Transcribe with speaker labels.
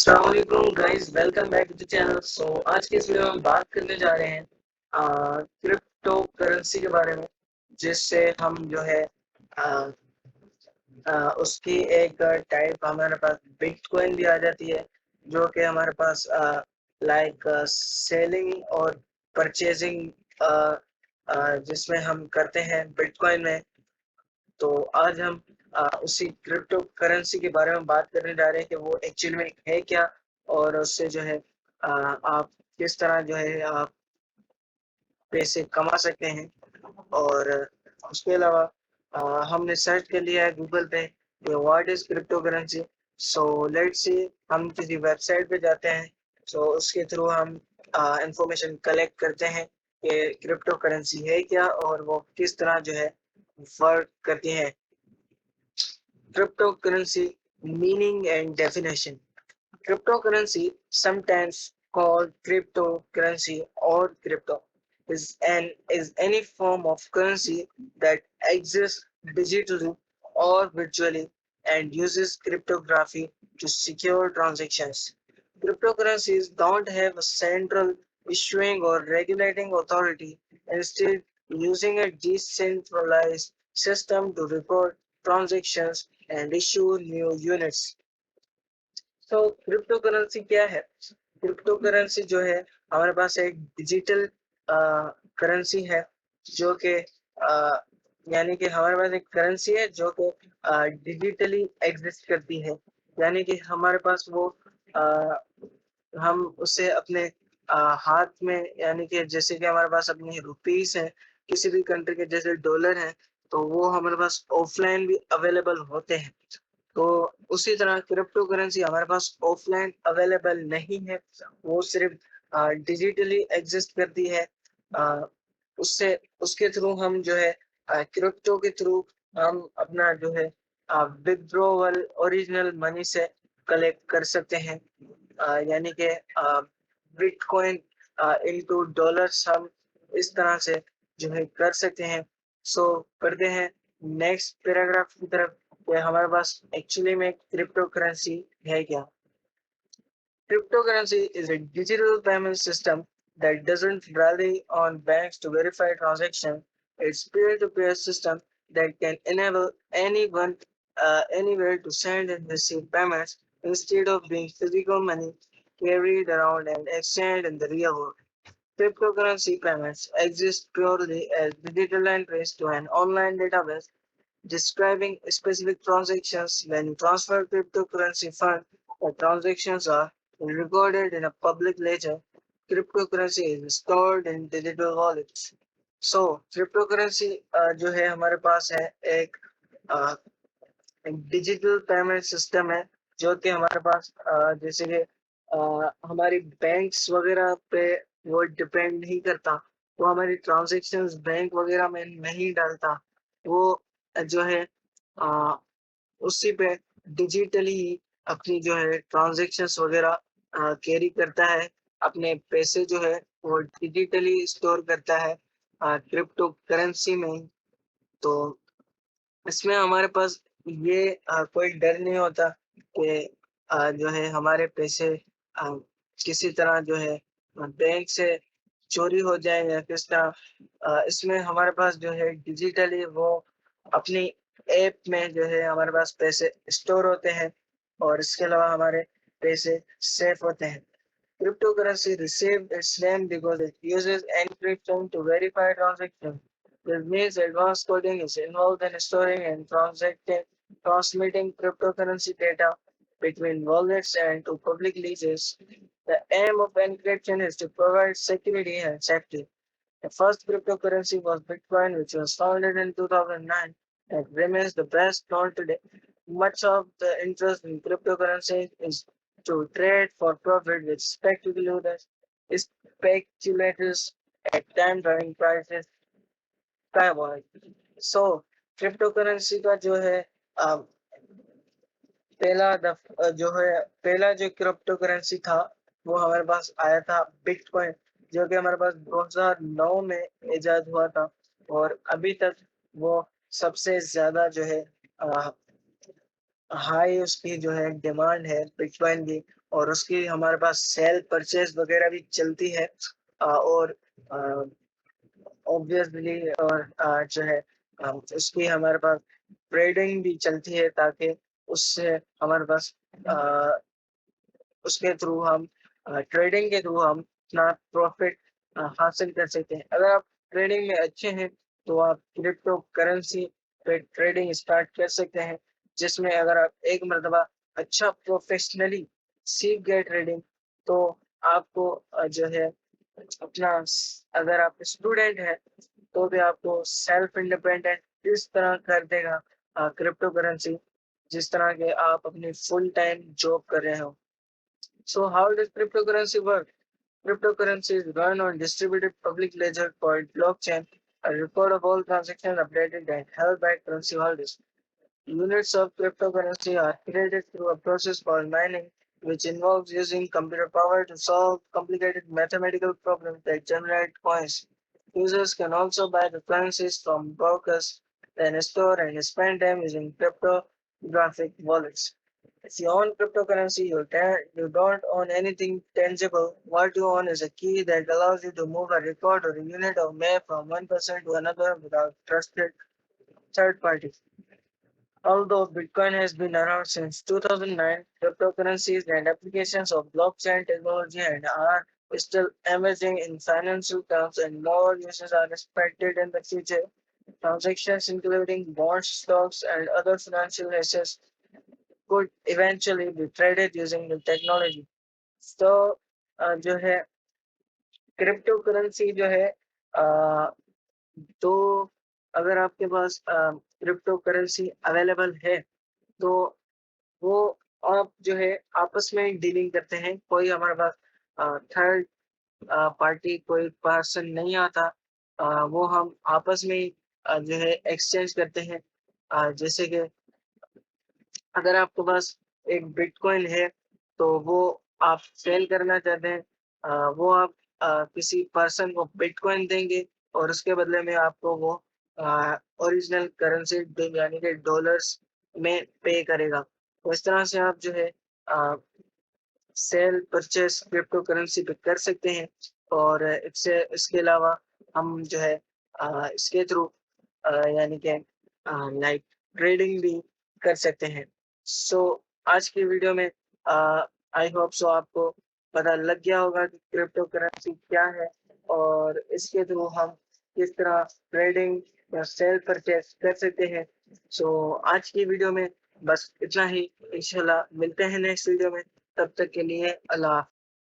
Speaker 1: अस्सलाम वालेकुम guys, welcome back to the channel. आज के इस वीडियो में हम बात करने जा रहे हैं क्रिप्टो करेंसी के बारे में, जिससे हम जो है आ, उसकी एक टाइप हमारे पास बिटकॉइन भी आ जाती है, जो कि हमारे पास लाइक सेलिंग और परचेजिंग जिसमें हम करते हैं बिटकॉइन में। तो आज हम उसी क्रिप्टो करेंसी के बारे में बात करने जा रहे हैं कि वो एक्चुअल में है क्या, और उससे जो है आप किस तरह जो है आप पैसे कमा सकते हैं। और उसके अलावा हमने सर्च कर लिया है गूगल पे कि what is crypto currency. So let's see, हम किसी वेबसाइट पे जाते हैं, सो उसके थ्रू हम इंफॉर्मेशन कलेक्ट करते हैं कि क्रिप्टो करेंसी है क्या और वो किस तरह जो है वर्क करती है। Cryptocurrency meaning and definition. Cryptocurrency, sometimes called cryptocurrency or crypto, is any form of currency that exists digitally or virtually and uses cryptography to secure transactions. Cryptocurrencies don't have a central issuing or regulating authority, instead using a decentralized system to record transactions and issue new units. तो crypto currency क्या है? Crypto currency जो है हमारे पास एक digital currency है, जो कि यानी कि हमारे पास एक करेंसी है जो कि डिजिटली एग्जिस्ट करती है। यानी कि हमारे पास वो हम उसे अपने हाथ में, यानी कि जैसे कि हमारे पास अपनी रुपीस है किसी भी कंट्री के, जैसे डॉलर है, तो वो हमारे पास ऑफलाइन भी अवेलेबल होते हैं। तो उसी तरह क्रिप्टो करेंसी हमारे पास ऑफलाइन अवेलेबल नहीं है, वो सिर्फ डिजिटली एग्जिस्ट करती है। उससे उसके थ्रू हम जो है क्रिप्टो के थ्रू हम अपना जो है विथड्रॉवल ओरिजिनल मनी से कलेक्ट कर सकते हैं, यानी कि बिटकॉइन इनटू डॉलर्स हम इस तरह से जो है कर सकते हैं। सो करते हैं नेक्स्ट पैराग्राफ की तरफ कि हमारे पास एक्चुअली में क्रिप्टो करेंसी है क्या। Cryptocurrency is a digital payment system that doesn't rely on banks to verify transactions. It's peer-to-peer system that can enable anyone anywhere to send and receive payments instead of being physical money carried around and exchanged in the real world. Cryptocurrency payments exist purely as digital entries to an online database describing specific transactions. When you transfer cryptocurrency funds, the transactions are recorded in a public ledger. Cryptocurrency is stored in digital wallets. So cryptocurrency जो है हमारे पास है एक digital payment system है, जो कि हमारे पास जैसे कि हमारी बैंक्स वगैरह पे वो डिपेंड नहीं करता, वो हमारी ट्रांजेक्शन्स बैंक वगैरह में नहीं डालता, वो जो है आ, उसी पे डिजिटली अपनी जो है ट्रांजेक्शन्स वगैरह कैरी करता है, अपने पैसे जो है वो डिजिटली स्टोर करता है क्रिप्टो करेंसी में। तो इसमें हमारे पास ये कोई डर नहीं होता कि जो है हमारे पैसे किसी तरह जो है बैंक से चोरी हो जाए या किस तरह। इसमें हमारे पास जो है डिजिटली वो अपनी ऐप में जो है हमारे पास पैसे स्टोर होते हैं, और इसके अलावा हमारे पैसे सेफ होते हैं। Cryptocurrency received its name because it uses encryption to verify transactions. This means advanced coding is involved in storing and transmitting cryptocurrency data between wallets and to public ledgers. The aim of encryption is to provide security and safety. The first cryptocurrency was Bitcoin, which was founded in 2009 and remains the best known today. Much of the interest in cryptocurrency is to trade for profit with speculators at time during prices skyrocketed. So cryptocurrency का जो है पहला जो crypto currency था वो हमारे पास आया था बिटकॉइन, जो कि हमारे पास 2009 में इजाद हुआ था, और अभी तक वो सबसे ज्यादा जो है हाई उसकी जो है डिमांड है बिटकॉइन की, और उसकी हमारे पास सेल परचेज वगैरह भी चलती है, और ऑब्वियसली, और जो है उसकी हमारे पास ट्रेडिंग भी चलती है, ताकि उससे हमारे पास उसके थ्रू हम ट्रेडिंग के थ्रू हम अपना प्रॉफिट हासिल कर सकते हैं। अगर आप ट्रेडिंग में अच्छे हैं तो आप क्रिप्टो करेंसी पे ट्रेडिंग स्टार्ट कर सकते हैं, जिसमें अगर आप एक मरतबा अच्छा प्रोफेशनली सीख गए ट्रेडिंग, तो आपको जो है अपना, अगर आप स्टूडेंट हैं तो भी आपको सेल्फ इंडिपेंडेंट इस तरह कर देगा क्रिप्टो करेंसी, जिस तरह के आप अपनी फुल टाइम जॉब कर रहे हो। So how does cryptocurrency work? Cryptocurrency is run on distributed public ledger called blockchain, a record of all transactions updated and held by currency holders. Units of cryptocurrency are created through a process called mining, which involves using computer power to solve complicated mathematical problems that generate coins. Users can also buy the currencies from brokers, then store and spend them using cryptographic wallets. If you own cryptocurrency, you don't own anything tangible. What you own is a key that allows you to move a record or a unit of mail from one person to another without trusted third parties. Although Bitcoin has been around since 2009, cryptocurrencies and applications of blockchain technology and are still emerging in financial terms, and more uses are expected in the future. Transactions including bonds, stocks, and other financial assets could eventually be traded using the technology. तो जो है crypto currency जो है, अ, तो अगर आपके पास crypto currency available है, तो वो आप जो है आपस में डीलिंग करते हैं। कोई हमारे पास थर्ड पार्टी, कोई पर्सन नहीं आता। वो हम आपस में ही जो है एक्सचेंज करते हैं। जैसे कि अगर आपके पास एक बिटकॉइन है, तो वो आप सेल करना चाहते हैं, वो आप किसी पर्सन को बिटकॉइन देंगे और उसके बदले में आपको वो ओरिजिनल करेंसी यानी कि डॉलर्स में पे करेगा। तो इस तरह से आप जो है सेल परचेस क्रिप्टो करेंसी पे कर सकते हैं। और इससे इसके अलावा हम जो है इसके थ्रू यानी कि लाइक ट्रेडिंग भी कर सकते हैं। सो आज की वीडियो में आई होप सो आपको पता लग गया होगा कि क्रिप्टो करेंसी क्या है और इसके थ्रू हम किस तरह ट्रेडिंग या सेल परचेस कर सकते हैं। सो आज की वीडियो में बस इतना ही। इंशाल्लाह मिलते हैं नेक्स्ट वीडियो में। तब तक के लिए अल्लाह।